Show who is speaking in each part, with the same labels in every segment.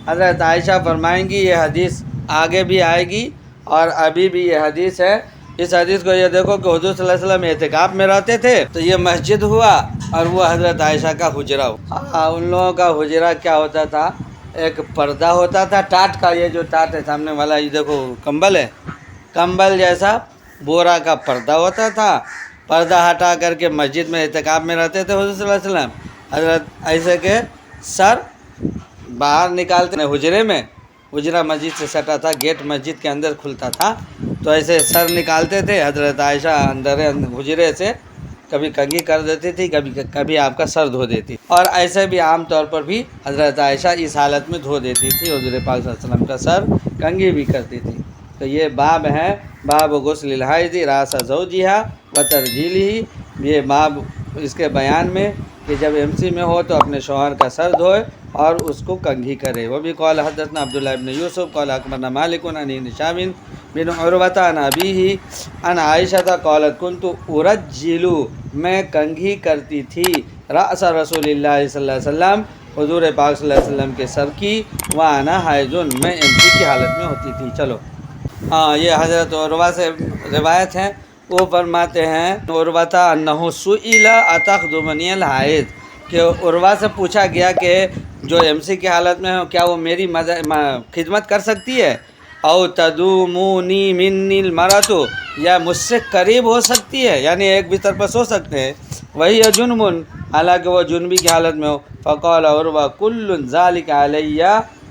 Speaker 1: حضرت عائشہ فرمائیں گی، یہ حدیث آگے بھی آئے گی اور ابھی بھی یہ حدیث ہے۔ اس حدیث کو یہ دیکھو کہ حضور صلی اللہ علیہ وسلم اعتکاف میں رہتے تھے تو یہ مسجد ہوا اور وہ حضرت عائشہ کا حجرہ ہوا۔ ان لوگوں کا حجرہ کیا ہوتا تھا، ایک پردہ ہوتا تھا ٹاٹ کا، یہ جو ٹاٹ ہے سامنے والا، یہ دیکھو کمبل ہے، کمبل جیسا بورا کا پردہ ہوتا تھا۔ پردہ ہٹا کر کے مسجد میں اعتکاف میں رہتے تھے حضور صلی اللہ علیہ وسلم۔ حضرت ایسے کہ سر باہر نکالتے حجرے میں، حجرہ مسجد سے سٹا تھا، گیٹ مسجد کے اندر کھلتا تھا، تو ایسے سر نکالتے تھے حضرت عائشہ اندر حجرے سے، کبھی کنگھی کر دیتی تھی، کبھی آپ کا سر دھو دیتی، اور ایسے بھی عام طور پر بھی حضرت عائشہ اس حالت میں دھو دیتی تھی حضور پاک صلی اللہ علیہ وسلم کا سر، کنگھی بھی کرتی تھی۔ تو یہ باب ہے، باب غسل الحائض راس زوجہا و ترجیلہ، یہ باب اس کے بیان میں کہ جب MC میں ہو تو اپنے شوہر کا سر دھوئے اور اس کو کنگھی کرے۔ وہ بھی قال حدثنا عبداللہ ابن یوسف قال اخبرنا مالک عن ہشام بن عروہ عن ابیہ عن عائشہ قالت کنت ارجل، میں کنگھی کرتی تھی، رأس رسول اللہ صلی اللہ علیہ وسلم، حضور پاک صلی اللہ علیہ وسلم کے سر کی، وانا حائض، میں MC کی حالت میں ہوتی تھی۔ چلو یہ حضرت عروہ سے روایت ہے، وہ فرماتے ہیں عروہ انہ سئل اتخدمنی الحائض، کہ عروہ سے پوچھا گیا کہ جو MC کی حالت میں ہو کیا وہ میری خدمت کر سکتی ہے، او تدومونی منی المرأۃ، یا مجھ سے قریب ہو سکتی ہے، یعنی ایک بستر پر سو سکتے ہیں، وہی جنب، حالانکہ وہ جنبی کی حالت میں ہو۔ فقال عروہ کل ذلک علی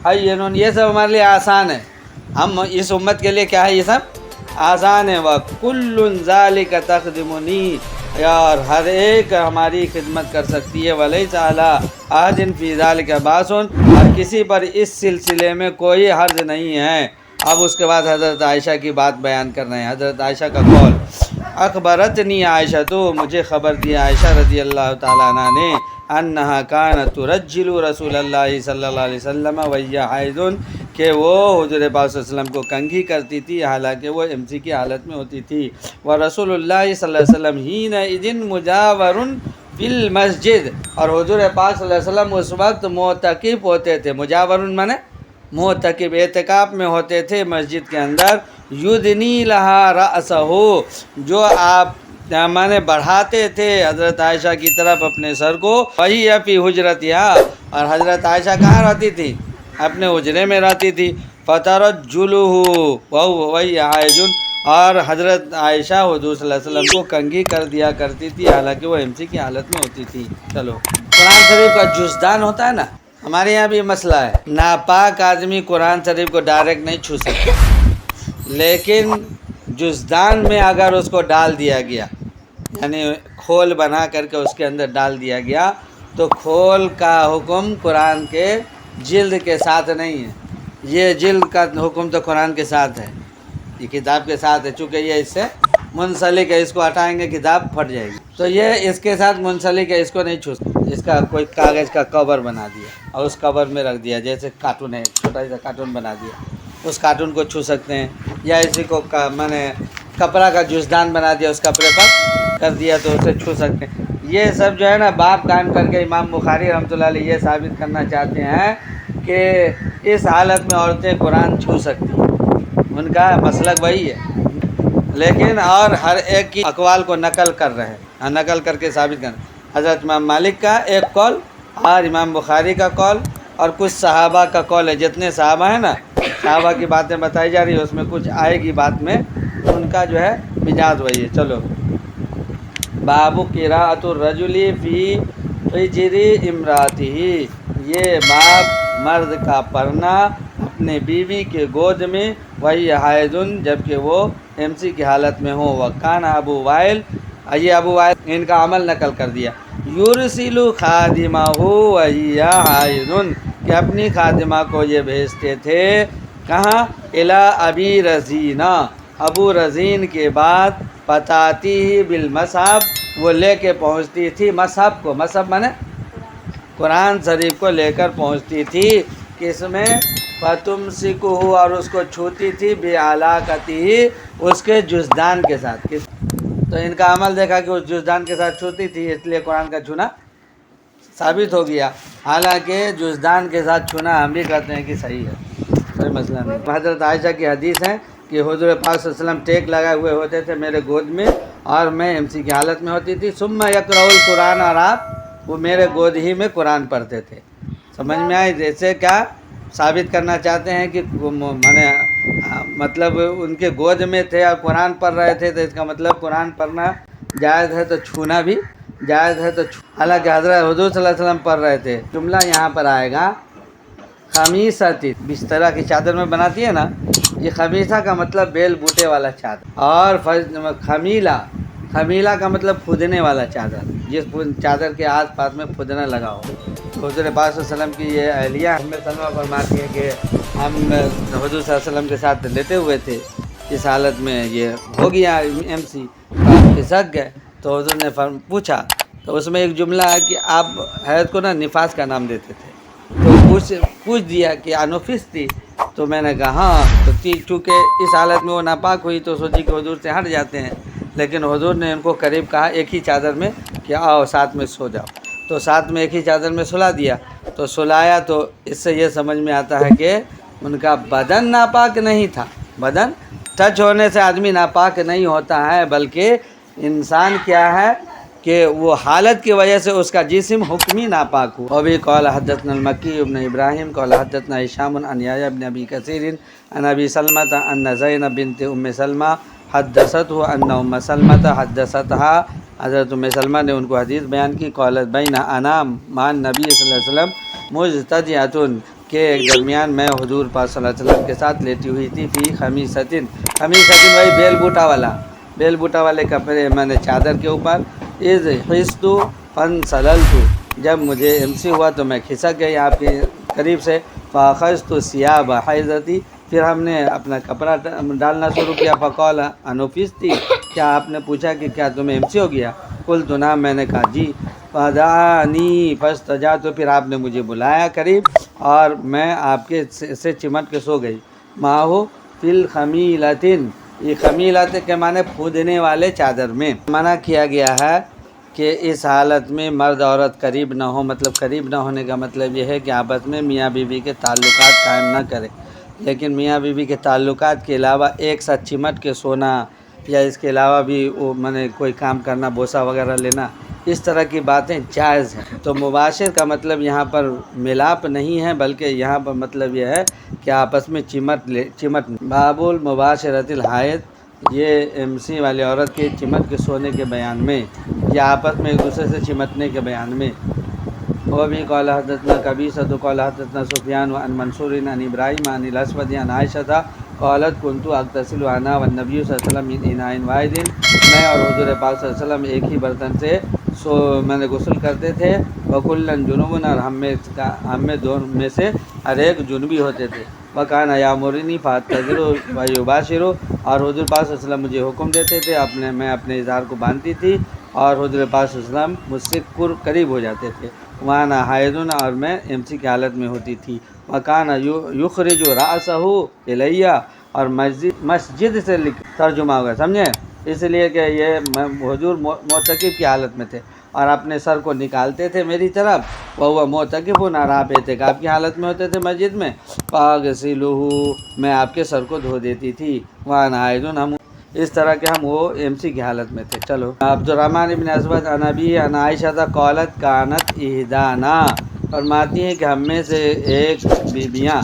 Speaker 1: ہین، یہ سب ہمارے لیے آسان ہے، ہم اس امت کے لیے کیا ہے، یہ سب آسان ہے۔ وَكُلٌّ ذَلِكَ تَخْدِمُنِي، اور ہر ایک ہماری خدمت کر سکتی ہے، وَلَيْسَ عَلَىٰ أَحَدٍ فِي ذَلِكَ بَأْسٌ، اور کسی پر اس سلسلے میں کوئی حرج نہیں ہے۔ اب اس کے بعد حضرت عائشہ کی بات بیان کر رہے ہیں، حضرت عائشہ کا قول، اخبرتنی عائشہ، تو مجھے خبر دی عائشہ رضی اللہ تعالیٰ عنہ نے، انہا کانت ترجل رسول اللہ صلی اللہ علیہ وسلم وہی حائض، کہ وہ حضور پاک صلی اللہ علیہ وسلم کو کنگھی کرتی تھی حالانکہ وہ MC کی حالت میں ہوتی تھی۔ ورسول اللہ صلی اللہ علیہ وسلم حینئذ مجاور فی المسجد، اور حضور پاک صلی اللہ علیہ وسلم اس وقت معتکف ہوتے تھے، مجاور مانے معتکف، اعتکاف میں ہوتے تھے مسجد کے اندر، یدنی لہا رأسہ، جو آپ مانے بڑھاتے تھے حضرت عائشہ کی طرف اپنے سر کو، وہی فی حجرتہا، اور حضرت عائشہ کہاں رہتی تھی، اپنے حجرے میں رہتی تھی، فترجلہ وہی حائض، اور حضرت عائشہ حضور صلی اللہ علیہ وسلم کو کنگھی کر دیا کرتی تھی حالانکہ وہ MC کی حالت میں ہوتی تھی۔ چلو، قرآن شریف کا جزدان ہوتا ہے نا، ہمارے یہاں بھی مسئلہ ہے، ناپاک آدمی قرآن شریف کو ڈائریکٹ نہیں چھو سکتا، لیکن جزدان میں اگر اس کو ڈال دیا گیا، یعنی کھول بنا کر کے اس کے اندر ڈال دیا گیا، تو کھول کا حکم قرآن کے جلد کے ساتھ نہیں ہے، یہ جلد کا حکم تو قرآن کے ساتھ ہے، یہ کتاب کے ساتھ ہے، چونکہ یہ اس سے منسلک ہے، اس کو ہٹائیں گے کتاب پھٹ جائے گی، تو یہ اس کے ساتھ منسلک ہے، اس کو نہیں چھو سکتے۔ اس کا کوئی کاغذ کا کور بنا دیا اور اس کور میں رکھ دیا، جیسے کارٹون ہے، چھوٹا سا کارٹون بنا دیا، اس کارٹون کو چھو سکتے ہیں، یا اسی کو میں نے کپڑا کا جزدان بنا دیا، اس کپڑے پر کر دیا تو اسے چھو سکتے ہیں۔ یہ سب جو ہے نا باب قائم کر کے امام بخاری رحمۃ اللہ علیہ یہ ثابت کرنا چاہتے ہیں کہ اس حالت میں عورتیں قرآن چھو سکتی ہیں، ان کا مسلک وہی ہے، لیکن اور ہر ایک کی اقوال کو نقل کر رہے ہیں، نقل کر کے ثابت کر رہے ہیں۔ حضرت امام مالک کا ایک قول اور امام بخاری کا قول اور کچھ صحابہ کا قول ہے، جتنے صحابہ ہیں نا، صحابہ کی باتیں بتائی جا رہی ہے، اس میں کچھ آئے گی بات میں، ان کا جو ہے مجاز وہی ہے۔ چلو، باب قراءۃ الرجل فی حجر امرأتہ، یہ باب مرد کا پڑھنا اپنے بیوی کے گود میں، وہی حائض، جبکہ وہ MC کی حالت میں ہو۔ وکان ابو وائل، یہ ابو وائل ان کا عمل نقل کر دیا، یرسل خادمہ وہی حائض، کہ اپنی خادمہ کو یہ بھیجتے تھے کہاں، الی ابی رزین، ابو رزین کے بعد، پتاتی ہی بالمصحف، وہ لے کے پہنچتی تھی مصحف کو، مصحف مانے قرآن شریف کو لے کر پہنچتی تھی، کس میں، فتمسکہ، اور اس کو چھوتی تھی، بعلاقتہ، اس کے جزدان کے ساتھ۔ تو ان کا عمل دیکھا کہ اس جزدان کے ساتھ چھوتی تھی، اس لیے قرآن کا چھونا ثابت ہو گیا. حالانکہ جزدان کے ساتھ چھونا ہم بھی کہتے ہیں کہ صحیح ہے, کوئی مسئلہ نہیں. حضرت عائشہ کی حدیث ہے کہ حضور پاک صلی اللہ علیہ وسلم ٹیک لگائے ہوئے ہوتے تھے میرے گود میں اور میں MC کی حالت میں ہوتی تھی. ثم یقرأ القرآن, اور آپ وہ میرے گود ہی میں قرآن پڑھتے تھے. سمجھ میں آئی؟ جیسے کیا ثابت کرنا چاہتے ہیں کہ مطلب ان کے گود میں تھے اور قرآن پڑھ رہے تھے, تو اس کا مطلب قرآن پڑھنا جائز ہے تو چھونا بھی جائز ہے. تو حالانکہ حضرت حضور صلی اللہ علیہ وسلم پڑھ رہے تھے. جملہ یہاں پر آئے گا خمیصۃ, بسترا کی چادر میں بناتی ہے نا, یہ خمیصہ کا مطلب بیل بوٹے والا چادر, اور خمیلہ کا مطلب پھودنے والا چادر, جس چادر کے آس پاس میں پھودنا لگا ہو. حضور پاک صلی اللہ علیہ وسلم کی یہ اہلیہ ام سلمہ فرماتی ہے کہ ہم حضور صلی اللہ علیہ وسلم کے ساتھ لیٹے ہوئے تھے, اس حالت میں یہ ہو گیا MC, کھسک گئے. تو حضور نے پوچھا, تو اس میں ایک جملہ ہے کہ آپ حیض کو نا نفاس کا نام دیتے تھے. تو پوچھ دیا کہ انفس تھی, تو میں نے کہا ہاں. تو چونکہ اس حالت میں وہ ناپاک ہوئی تو سوچی کہ حضور سے ہٹ جاتے ہیں, لیکن حضور نے ان کو قریب کہا ایک ہی چادر میں کہ آؤ ساتھ میں سو جاؤ. تو ساتھ میں ایک ہی چادر میں سلا دیا. تو سلایا تو اس سے یہ سمجھ میں آتا ہے کہ ان کا بدن ناپاک نہیں تھا. بدن ٹچ ہونے سے آدمی ناپاک نہیں ہوتا ہے, بلکہ انسان کیا ہے کہ وہ حالت کی وجہ سے اس کا جسم حکمی ناپاک ہو. ابھی قال حدثنا المکی ابن ابراہیم قال حدثنا ہشام عن یحییٰ ابن ابی کثیر عن ابی سلمۃ ان زینب بنت ام سلمہ حدثته ان ام سلمۃ حدثتها, حضرت ام سلمہ نے ان کو حدیث بیان کی. قالت بین انا مع النبی صلی اللہ علیہ وسلم مجتدیۃ, کے ایک درمیان میں حضور پاک صلی اللہ علیہ وسلم کے ساتھ لیٹی ہوئی تھی. فی خمیصۃ, خمیصۃ وہی بیل بوٹا والے کپڑے, میں نے چادر کے اوپر. اذ حست فانسللت, جب مجھے MC ہوا تو میں کھسک گئی آپ کے قریب سے. فاخذت ثیاب حیضتی, پھر ہم نے اپنا کپڑا ڈالنا شروع کیا. فقال انفستی, کیا آپ نے پوچھا کہ کیا تمہیں MC ہو گیا؟ قلت نعم, میں نے کہا جی. فدعانی فاستجعت, تو پھر آپ نے مجھے بلایا قریب اور میں آپ کے سے چمٹ کے سو گئی. ماہو فی الخمیلۃ, یہ خمیلت کے معنی پھودنے والے چادر میں. منع کیا گیا ہے کہ اس حالت میں مرد عورت قریب نہ ہو. مطلب قریب نہ ہونے کا مطلب یہ ہے کہ آپس میں میاں بیوی کے تعلقات قائم نہ کرے. لیکن میاں بیوی کے تعلقات کے علاوہ ایک ساتھ چمٹ کے سونا, یا اس کے علاوہ بھی وہ کوئی کام کرنا, بوسہ وغیرہ لینا, اس طرح کی باتیں جائز ہیں. تو مباشر کا مطلب یہاں پر ملاپ نہیں ہے, بلکہ یہاں پر مطلب یہ ہے کہ آپس میں چمٹ. باب المباشرۃ الحائض, یہ MC والی عورت کے چمٹ کے سونے کے بیان میں, یا آپس میں ایک دوسرے سے چمٹنے کے بیان میں. وہ بھی قال حدثنا قبیصۃ قال حدثنا سفیان عن منصور عن ابراہیم عن الاسود عن عائشہ قالت كنت اغتسل انا والنبی صلی اللہ علیہ وسلم من اناء واحد, میں اور حضور پاک صلی اللہ علیہ وسلم ایک ہی برتن سے میں نے غسل کرتے تھے. وکلا جنوب, اور ہم میں دونوں میں سے ہر ایک جنبی ہوتے تھے. وکانا یامرنی فاتذر ویباشر, اور حضور پاک صلی اللہ علیہ وسلم مجھے حکم دیتے تھے, میں اپنے اظہار کو باندھتی تھی اور حضور پاک صلی اللہ علیہ وسلم مجھ سے قریب ہو جاتے تھے. وانا حائضن, اور میں MC کی حالت میں ہوتی تھی. وکانا یخرج رأسہ الیہ, اور مسجد سے ترجمہ ہوگا, سمجھے؟ اس لیے کہ یہ حضور معتکف کی حالت میں تھے اور اپنے سر کو نکالتے تھے میری طرف. وہ معتکف, اور آپ اعتکاف کی حالت میں ہوتے تھے مسجد میں. فاغسلہ, میں آپ کے سر کو دھو دیتی تھی. وانا حائضن, ہم اس طرح کے ہم وہ MC کی حالت میں تھے. چلو, عبدالرحمن ابن اسود عن ابی عن عائشہ قالت کانت احدانا, فرماتی ہیں کہ ہم میں سے ایک بیبیاں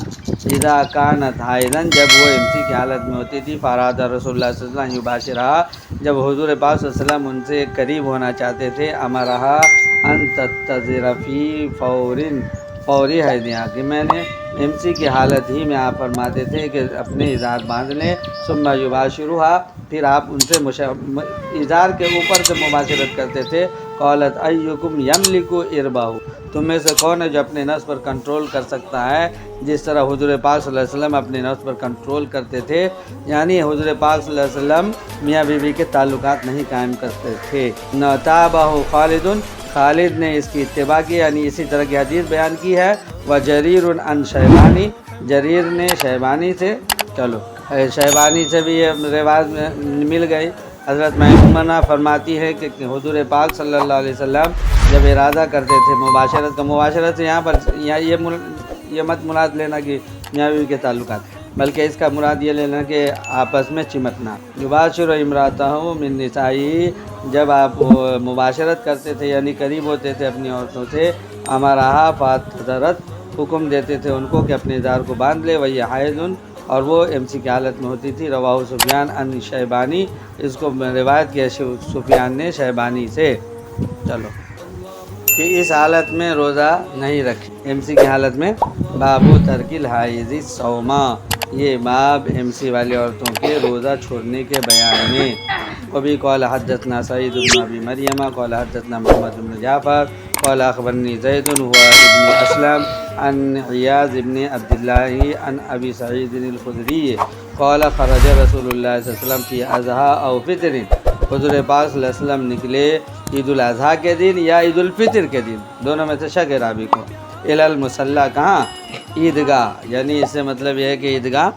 Speaker 1: اذا کانت حائضن, جب وہ MC کی حالت میں ہوتی تھی. فاراد رسول اللہ صلی اللہ علیہ وسلم یباشرہا, جب حضور پاک صلی اللہ علیہ وسلم ان سے قریب ہونا چاہتے تھے. امرہا ان تتذر فی فوری حیضہا, کہ میں نے MC کی حالت ہی میں آپ فرماتے تھے کہ اپنے اظہار باندھ لیں. ثم یباشرہا, پھر آپ ان سے اظہار کے اوپر سے مباشرت کرتے تھے. قالت ایکم یملک اربہ, تم میں سے کون ہے جو اپنے نفس پر کنٹرول کر سکتا ہے جس طرح حضور پاک صلی اللہ علیہ وسلم اپنے نفس پر کنٹرول کرتے تھے. یعنی حضور پاک صلی اللہ علیہ وسلم میاں بیوی کے تعلقات نہیں قائم کرتے تھے. نتابہ خالد, خالد نے اس کی اتباع کی, یعنی اسی طرح کی حدیث بیان کی ہے. وجریر عن شیبانی, جریر نے شیبانی سے, چلو شیبانی سے بھی یہ روایت مل گئی. حضرت میمونہ فرماتی ہے کہ حضور پاک صلی اللہ علیہ وسلم جب ارادہ کرتے تھے مباشرت کا، مباشرت سے یہاں پر یہ مت مراد لینا کہ میاں بیوی کے تعلقات، بلکہ اس کا مراد یہ لینا کہ آپس میں چمٹنا۔ یباشر امراتہ من نسائی، جب آپ مباشرت کرتے تھے یعنی قریب ہوتے تھے اپنی عورتوں سے، امرہا فاتحرت، حکم دیتے تھے ان کو کہ اپنے دار کو باندھ لے، وہی حائض، اور وہ MC کی حالت میں ہوتی تھی۔ رواہ سفیان عن شیبانی، اس کو روایت کیا سفیان نے شیبانی سے۔ چلو کہ اس حالت میں روزہ نہیں رکھے، MC کی حالت میں۔ بابو ترکل حائض الصوما، یہ باب MC والی عورتوں کے روزہ چھوڑنے کے بیان میں۔ وبی قال حدثنا سعید بن ابی مریم قال حدثنا محمد بن جعفر قال اخبرنی زید هو ابن اسلم عن عیاض ابن عبداللہ عن ابی سعید الخدری قال خرج رسول اللہ صلی اللہ علیہ وسلم فی اضحیٰ او فطر، حضور پاک صلی اللہ علیہ وسلم نکلے عید الاضحیٰ کے دن یا عید الفطر کے دن، دونوں میں سے شک ہے راوی کو، الی المصلی، کہاں؟ عیدگاہ، یعنی اس سے مطلب یہ ہے کہ عیدگاہ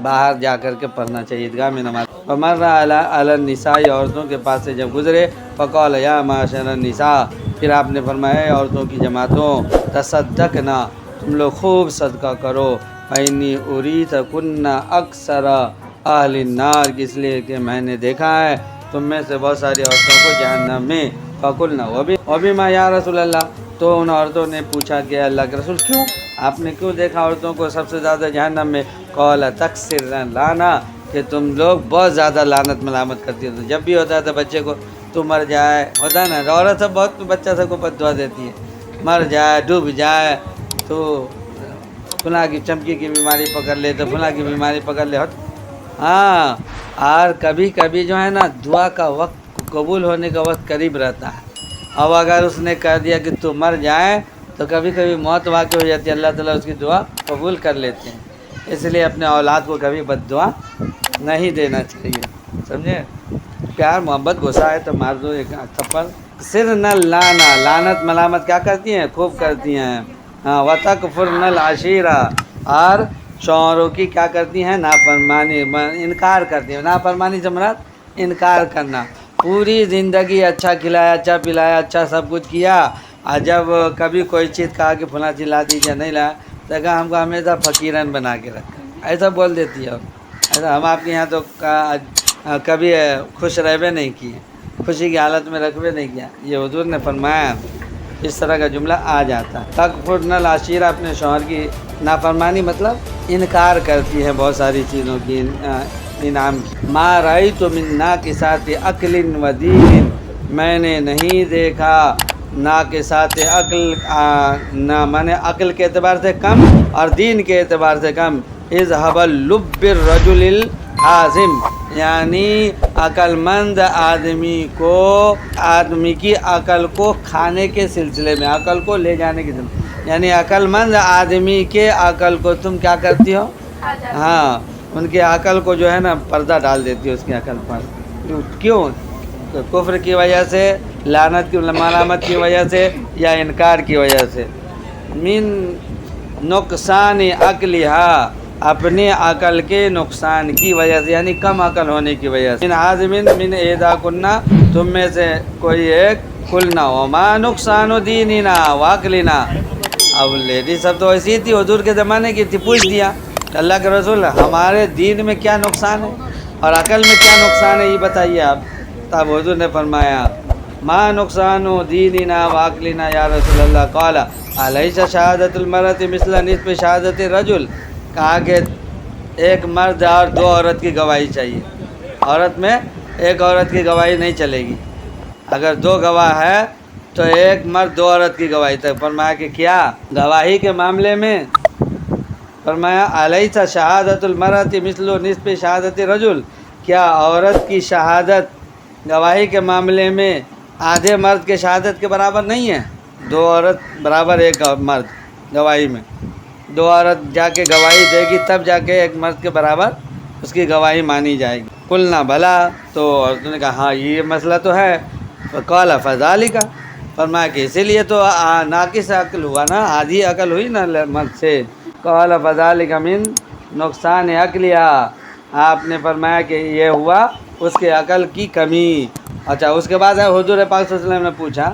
Speaker 1: باہر جا کر کے پڑھنا چاہیے، عیدگاہ میں نماز۔ فمر علی النساء، عورتوں کے پاس سے جب گزرے، فقال یا معاشر النساء، پھر آپ نے فرمایا اے عورتوں کی جماعتوں، تصدقنا، تم لوگ خوب صدقہ کرو، فإنی اریتکن اکثر اہل النار، اس لیے کہ میں نے دیکھا ہے تم میں سے بہت ساری عورتوں کو جہنم میں۔ فقلنا وبما یا رسول اللہ، تو ان عورتوں نے پوچھا کہ اللہ کے رسول کیوں، آپ نے کیوں دیکھا عورتوں کو سب سے زیادہ جہنم میں؟ قال تکثرن لانا، کہ تم لوگ بہت زیادہ لعنت ملامت کرتی ہو، جب بھی ہوتا تھا بچے کو تو مر جائے، ہوتا ہے نا، عورت سب بہت بچہ سب کو بد دعا دیتی ہے، مر جائے، ڈوب جائے، تو فلاں کی چمکی کی بیماری پکڑ لے، تو فلاں کی بیماری پکڑ لے، ہاں۔ اور کبھی کبھی جو ہے نا دعا کا وقت، قبول ہونے کا وقت قریب رہتا ہے، اب اگر اس نے کہہ دیا کہ تو مر جائے تو کبھی کبھی موت واقع ہو جاتی ہے، اللہ تعالیٰ اس کی دعا قبول کر لیتے ہیں، اس لیے اپنے اولاد کو کبھی بد دعا نہیں دینا چاہیے، سمجھے؟ پیار محبت غصہ ہے تو مار دو ایک تھپڑ۔ سرن لانا، لعنت ملامت کیا کرتی ہیں؟ خوب کرتی ہیں، ہاں۔ وتکفرن العشیرہ، اور شوہروں کی کیا کرتی ہیں؟ نافرمانی، انکار کرتی ہیں۔ نافرمانی سے مراد انکار کرنا، پوری زندگی اچھا کھلایا، اچھا پلایا، اچھا سب کچھ کیا، اور جب کبھی کوئی چیز کہا کہ فلاں چیز لا دیجیے، نہیں لایا تو کہا ہم کو ہمیشہ فقیرن بنا کے رکھا، ایسا بول دیتی ہے۔ ایسا ہم آپ کے یہاں تو کبھی خوش رہبے نہیں کیے، خوشی کی حالت میں رکھبے نہیں کیا، یہ حضور نے فرمایا، اس طرح کا جملہ آ جاتا ہے۔ تکفرن العشیرہ، اپنے شوہر کی نافرمانی مطلب انکار کرتی ہے بہت ساری چیزوں کی، انعام کی۔ ما رأیت من ناقصات عقل و دین، میں نے نہیں دیکھا ناقصات عقل، نہ میں نے عقل کے اعتبار سے کم اور دین کے اعتبار سے کم، اذهب اللب الرجل الحازم، یعنی عقل مند آدمی کی عقل کو کھانے کے سلسلے میں، عقل کو لے جانے کے سلسلے میں، یعنی عقل مند آدمی کے عقل کو تم کیا کرتی ہو؟ ہاں، ان کی عقل کو جو ہے نا پردہ ڈال دیتی ہو اس کی عقل پر، کیوں؟ کفر کی وجہ سے، لعنت کی ملامت کی وجہ سے، یا انکار کی وجہ سے۔ من نقصان عقلہا، اپنے عقل کے نقصان کی وجہ سے، یعنی کم عقل ہونے کی وجہ سے۔ من عازمن من احدی کنہ، تم میں سے کوئی ایک، قلنا وما نقصان دیننا وعقلنا، اب لیڈی سب تو ایسی تھی، حضور کے زمانے کی تھی، پوچھ دیا اللہ کے رسول ہمارے دین میں کیا نقصان ہے اور عقل میں کیا نقصان ہے، یہ بتائیے آپ۔ تب حضور نے فرمایا ما نقصان دیننا وعقلنا یا رسول اللہ، قال الیس شہادت المرأۃ مثل نصف شہادت الرجل، کہا کہ ایک مرد اور دو عورت کی گواہی چاہیے، عورت میں ایک عورت کی گواہی نہیں چلے گی، اگر دو گواہ ہے تو ایک مرد دو عورت کی گواہی تک۔ فرمایا کہ کیا گواہی کے معاملے میں، فرمایا الیس شہادت المرأۃ مثل نصف شہادت الرجل، کیا عورت کی شہادت گواہی کے معاملے میں آدھے مرد کے شہادت کے برابر نہیں ہے؟ دو عورت برابر ایک مرد گواہی میں، دو عورت جا کے گواہی دے گی تب جا کے ایک مرد کے برابر اس کی گواہی مانی جائے گی۔ قلنا بھلا، تو عورتوں نے کہا ہاں یہ مسئلہ تو ہے۔ قال فذلک، فرمایا کہ اسی لیے تو ناقص عقل ہوا نا، آدھی عقل ہوئی نا مرد سے۔ قال فذلک من نقصان عقلہا، آپ نے فرمایا کہ یہ ہوا اس کے عقل کی کمی۔ اچھا، اس کے بعد حضور پاک صلی اللہ علیہ وسلم نے پوچھا